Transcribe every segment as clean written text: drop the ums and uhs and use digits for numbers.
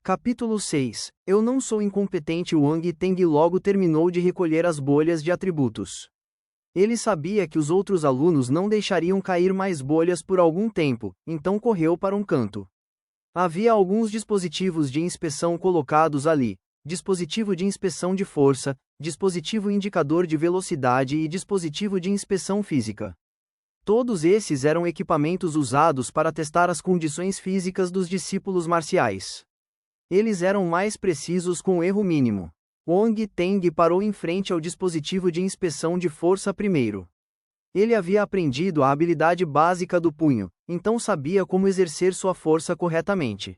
Capítulo 6. Eu não sou incompetente. Wang Teng logo terminou de recolher as bolhas de atributos. Ele sabia que os outros alunos não deixariam cair mais bolhas por algum tempo, então correu para um canto. Havia alguns dispositivos de inspeção colocados ali: dispositivo de inspeção de força, dispositivo indicador de velocidade e dispositivo de inspeção física. Todos esses eram equipamentos usados para testar as condições físicas dos discípulos marciais. Eles eram mais precisos com erro mínimo. Wang Teng parou em frente ao dispositivo de inspeção de força primeiro. Ele havia aprendido a habilidade básica do punho, então sabia como exercer sua força corretamente.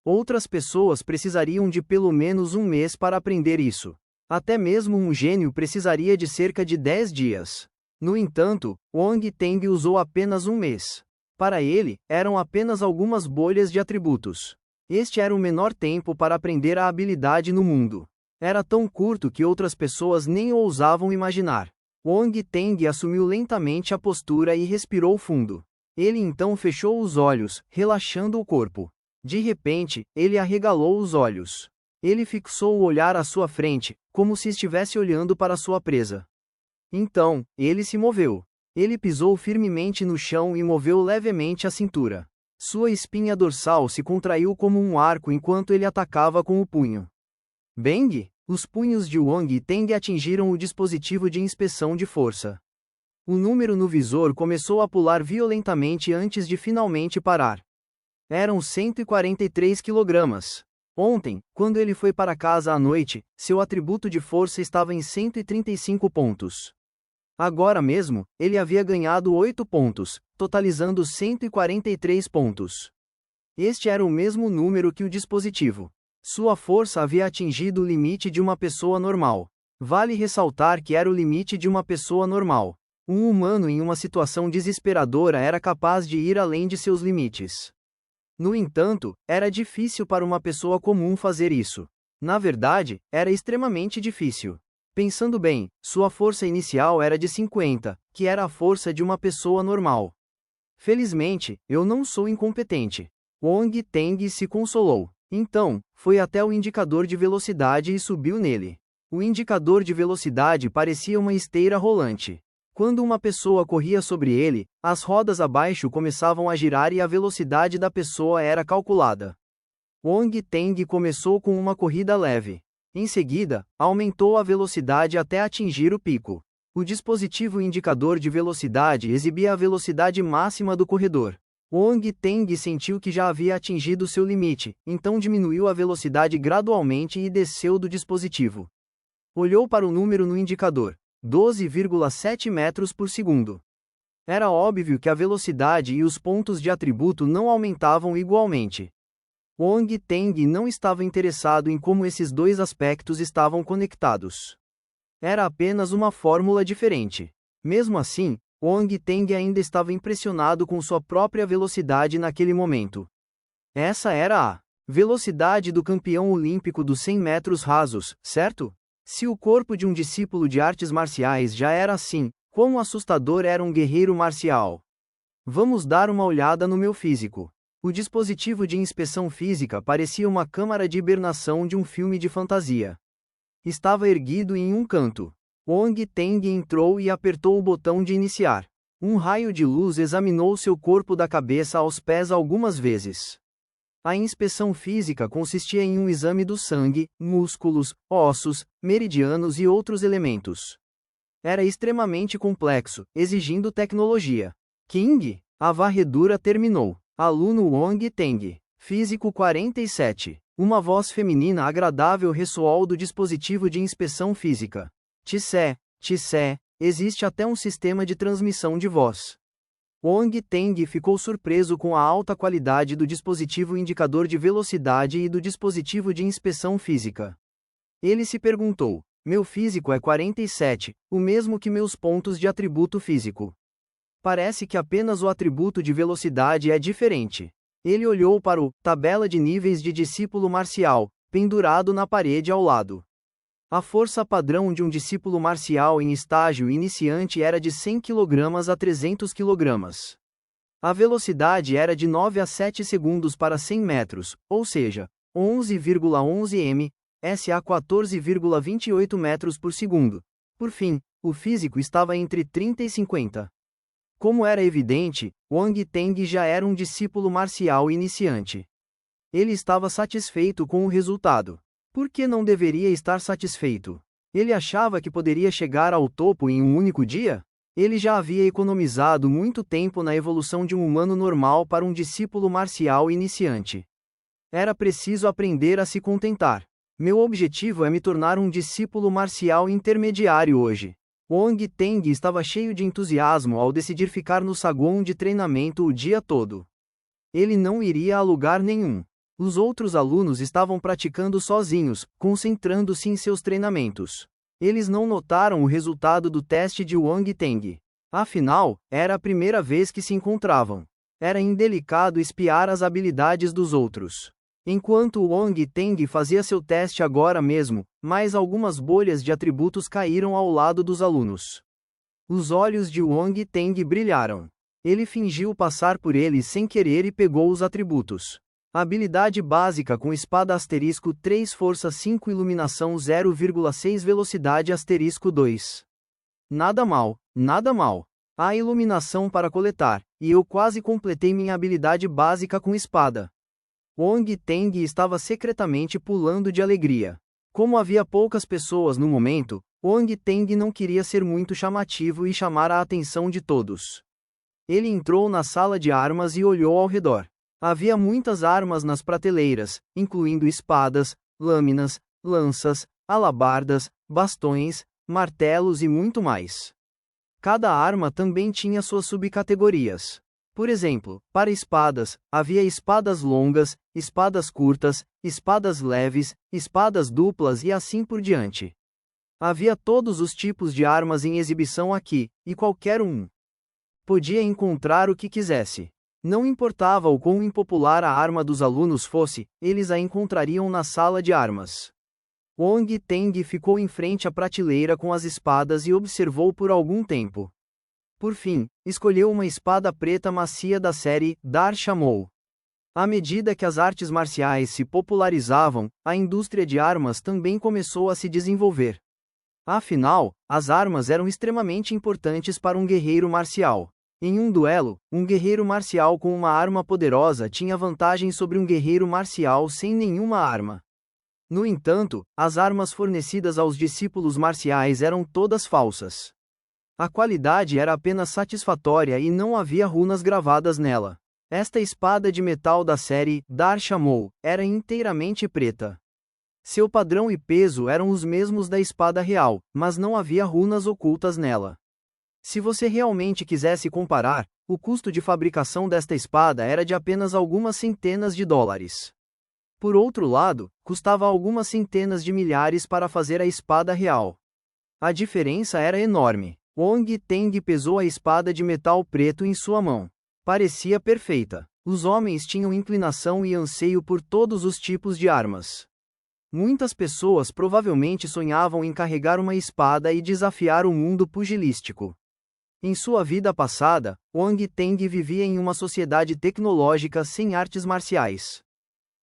Outras pessoas precisariam de pelo menos um mês para aprender isso. Até mesmo um gênio precisaria de cerca de 10 dias. No entanto, Wang Teng usou apenas um mês. Para ele, eram apenas algumas bolhas de atributos. Este era o menor tempo para aprender a habilidade no mundo. Era tão curto que outras pessoas nem ousavam imaginar. Wang Teng assumiu lentamente a postura e respirou fundo. Ele então fechou os olhos, relaxando o corpo. De repente, ele arregalou os olhos. Ele fixou o olhar à sua frente, como se estivesse olhando para sua presa. Então, ele se moveu. Ele pisou firmemente no chão e moveu levemente a cintura. Sua espinha dorsal se contraiu como um arco enquanto ele atacava com o punho. Bang! Os punhos de Wang Teng atingiram o dispositivo de inspeção de força. O número no visor começou a pular violentamente antes de finalmente parar. Eram 143 kg. Ontem, quando ele foi para casa à noite, seu atributo de força estava em 135 pontos. Agora mesmo, ele havia ganhado 8 pontos, totalizando 143 pontos. Este era o mesmo número que o dispositivo. Sua força havia atingido o limite de uma pessoa normal. Vale ressaltar que era o limite de uma pessoa normal. Um humano em uma situação desesperadora era capaz de ir além de seus limites. No entanto, era difícil para uma pessoa comum fazer isso. Na verdade, era extremamente difícil. Pensando bem, sua força inicial era de 50, que era a força de uma pessoa normal. Felizmente, eu não sou incompetente. Wang Teng se consolou. Então, foi até o indicador de velocidade e subiu nele. O indicador de velocidade parecia uma esteira rolante. Quando uma pessoa corria sobre ele, as rodas abaixo começavam a girar e a velocidade da pessoa era calculada. Wang Teng começou com uma corrida leve. Em seguida, aumentou a velocidade até atingir o pico. O dispositivo indicador de velocidade exibia a velocidade máxima do corredor. Wang Teng sentiu que já havia atingido seu limite, então diminuiu a velocidade gradualmente e desceu do dispositivo. Olhou para o número no indicador: 12,7 metros por segundo. Era óbvio que a velocidade e os pontos de atributo não aumentavam igualmente. Wang Teng não estava interessado em como esses dois aspectos estavam conectados. Era apenas uma fórmula diferente. Mesmo assim, Wang Teng ainda estava impressionado com sua própria velocidade naquele momento. Essa era a velocidade do campeão olímpico dos 100 metros rasos, certo? Se o corpo de um discípulo de artes marciais já era assim, quão assustador era um guerreiro marcial? Vamos dar uma olhada no meu físico. O dispositivo de inspeção física parecia uma câmara de hibernação de um filme de fantasia. Estava erguido em um canto. Wang Teng entrou e apertou o botão de iniciar. Um raio de luz examinou seu corpo da cabeça aos pés algumas vezes. A inspeção física consistia em um exame do sangue, músculos, ossos, meridianos e outros elementos. Era extremamente complexo, exigindo tecnologia. King, a varredura terminou. Aluno Wang Teng. Físico 47. Uma voz feminina agradável ressoou do dispositivo de inspeção física. Tissé, existe até um sistema de transmissão de voz. Wang Teng ficou surpreso com a alta qualidade do dispositivo indicador de velocidade e do dispositivo de inspeção física. Ele se perguntou: meu físico é 47, o mesmo que meus pontos de atributo físico. Parece que apenas o atributo de velocidade é diferente. Ele olhou para o tabela de níveis de discípulo marcial, pendurado na parede ao lado. A força padrão de um discípulo marcial em estágio iniciante era de 100 kg a 300 kg. A velocidade era de 9 a 7 segundos para 100 metros, ou seja, 11,11 m, SA 14,28 metros por segundo. Por fim, o físico estava entre 30 e 50. Como era evidente, Wang Teng já era um discípulo marcial iniciante. Ele estava satisfeito com o resultado. Por que não deveria estar satisfeito? Ele achava que poderia chegar ao topo em um único dia? Ele já havia economizado muito tempo na evolução de um humano normal para um discípulo marcial iniciante. Era preciso aprender a se contentar. Meu objetivo é me tornar um discípulo marcial intermediário hoje. Wang Teng estava cheio de entusiasmo ao decidir ficar no saguão de treinamento o dia todo. Ele não iria a lugar nenhum. Os outros alunos estavam praticando sozinhos, concentrando-se em seus treinamentos. Eles não notaram o resultado do teste de Wang Teng. Afinal, era a primeira vez que se encontravam. Era indelicado espiar as habilidades dos outros. Enquanto Wang Teng fazia seu teste agora mesmo, mais algumas bolhas de atributos caíram ao lado dos alunos. Os olhos de Wang Teng brilharam. Ele fingiu passar por eles sem querer e pegou os atributos. Habilidade básica com espada asterisco 3 força 5 iluminação 0,6 velocidade asterisco 2. Nada mal, nada mal. Há iluminação para coletar, e eu quase completei minha habilidade básica com espada. Wang Teng estava secretamente pulando de alegria. Como havia poucas pessoas no momento, Wang Teng não queria ser muito chamativo e chamar a atenção de todos. Ele entrou na sala de armas e olhou ao redor. Havia muitas armas nas prateleiras, incluindo espadas, lâminas, lanças, alabardas, bastões, martelos e muito mais. Cada arma também tinha suas subcategorias. Por exemplo, para espadas, havia espadas longas, espadas curtas, espadas leves, espadas duplas e assim por diante. Havia todos os tipos de armas em exibição aqui, e qualquer um podia encontrar o que quisesse. Não importava o quão impopular a arma dos alunos fosse, eles a encontrariam na sala de armas. Wang Teng ficou em frente à prateleira com as espadas e observou por algum tempo. Por fim, escolheu uma espada preta macia da série Dar Shamou. À medida que as artes marciais se popularizavam, a indústria de armas também começou a se desenvolver. Afinal, as armas eram extremamente importantes para um guerreiro marcial. Em um duelo, um guerreiro marcial com uma arma poderosa tinha vantagem sobre um guerreiro marcial sem nenhuma arma. No entanto, as armas fornecidas aos discípulos marciais eram todas falsas. A qualidade era apenas satisfatória e não havia runas gravadas nela. Esta espada de metal da série Dar Shamou era inteiramente preta. Seu padrão e peso eram os mesmos da espada real, mas não havia runas ocultas nela. Se você realmente quisesse comparar, o custo de fabricação desta espada era de apenas algumas centenas de dólares. Por outro lado, custava algumas centenas de milhares para fazer a espada real. A diferença era enorme. Wang Teng pesou a espada de metal preto em sua mão. Parecia perfeita. Os homens tinham inclinação e anseio por todos os tipos de armas. Muitas pessoas provavelmente sonhavam em carregar uma espada e desafiar o mundo pugilístico. Em sua vida passada, Wang Teng vivia em uma sociedade tecnológica sem artes marciais.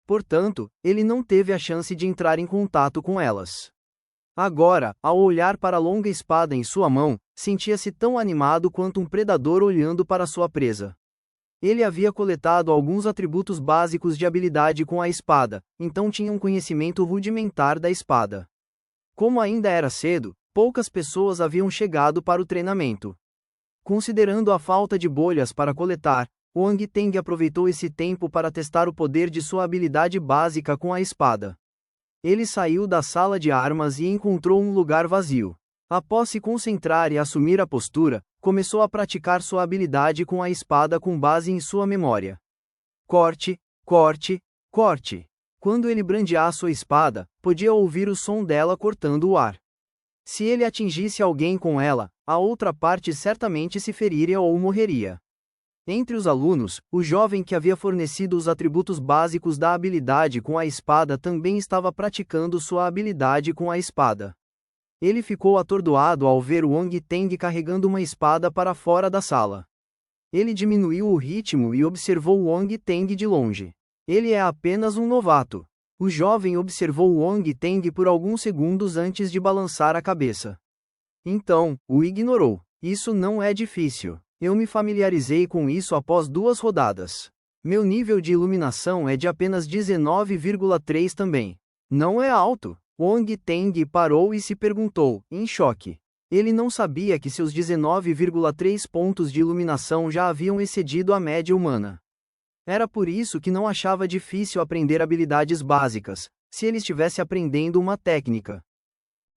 Portanto, ele não teve a chance de entrar em contato com elas. Agora, ao olhar para a longa espada em sua mão, sentia-se tão animado quanto um predador olhando para sua presa. Ele havia coletado alguns atributos básicos de habilidade com a espada, então tinha um conhecimento rudimentar da espada. Como ainda era cedo, poucas pessoas haviam chegado para o treinamento. Considerando a falta de bolhas para coletar, Wang Teng aproveitou esse tempo para testar o poder de sua habilidade básica com a espada. Ele saiu da sala de armas e encontrou um lugar vazio. Após se concentrar e assumir a postura, começou a praticar sua habilidade com a espada com base em sua memória. Corte, corte, corte. Quando ele brandia sua espada, podia ouvir o som dela cortando o ar. Se ele atingisse alguém com ela, a outra parte certamente se feriria ou morreria. Entre os alunos, o jovem que havia fornecido os atributos básicos da habilidade com a espada também estava praticando sua habilidade com a espada. Ele ficou atordoado ao ver Wang Teng carregando uma espada para fora da sala. Ele diminuiu o ritmo e observou Wang Teng de longe. Ele é apenas um novato. O jovem observou Wang Teng por alguns segundos antes de balançar a cabeça. Então, o ignorou. Isso não é difícil. Eu me familiarizei com isso após 2 rodadas. Meu nível de iluminação é de apenas 19,3 também. Não é alto. Wang Teng parou e se perguntou, em choque. Ele não sabia que seus 19,3 pontos de iluminação já haviam excedido a média humana. Era por isso que não achava difícil aprender habilidades básicas, se ele estivesse aprendendo uma técnica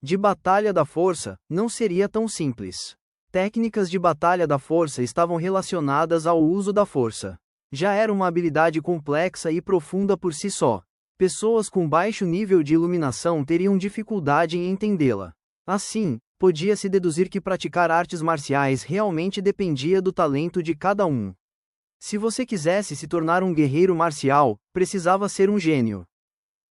de batalha da força, não seria tão simples. Técnicas de batalha da força estavam relacionadas ao uso da força. Já era uma habilidade complexa e profunda por si só. Pessoas com baixo nível de iluminação teriam dificuldade em entendê-la. Assim, podia-se deduzir que praticar artes marciais realmente dependia do talento de cada um. Se você quisesse se tornar um guerreiro marcial, precisava ser um gênio.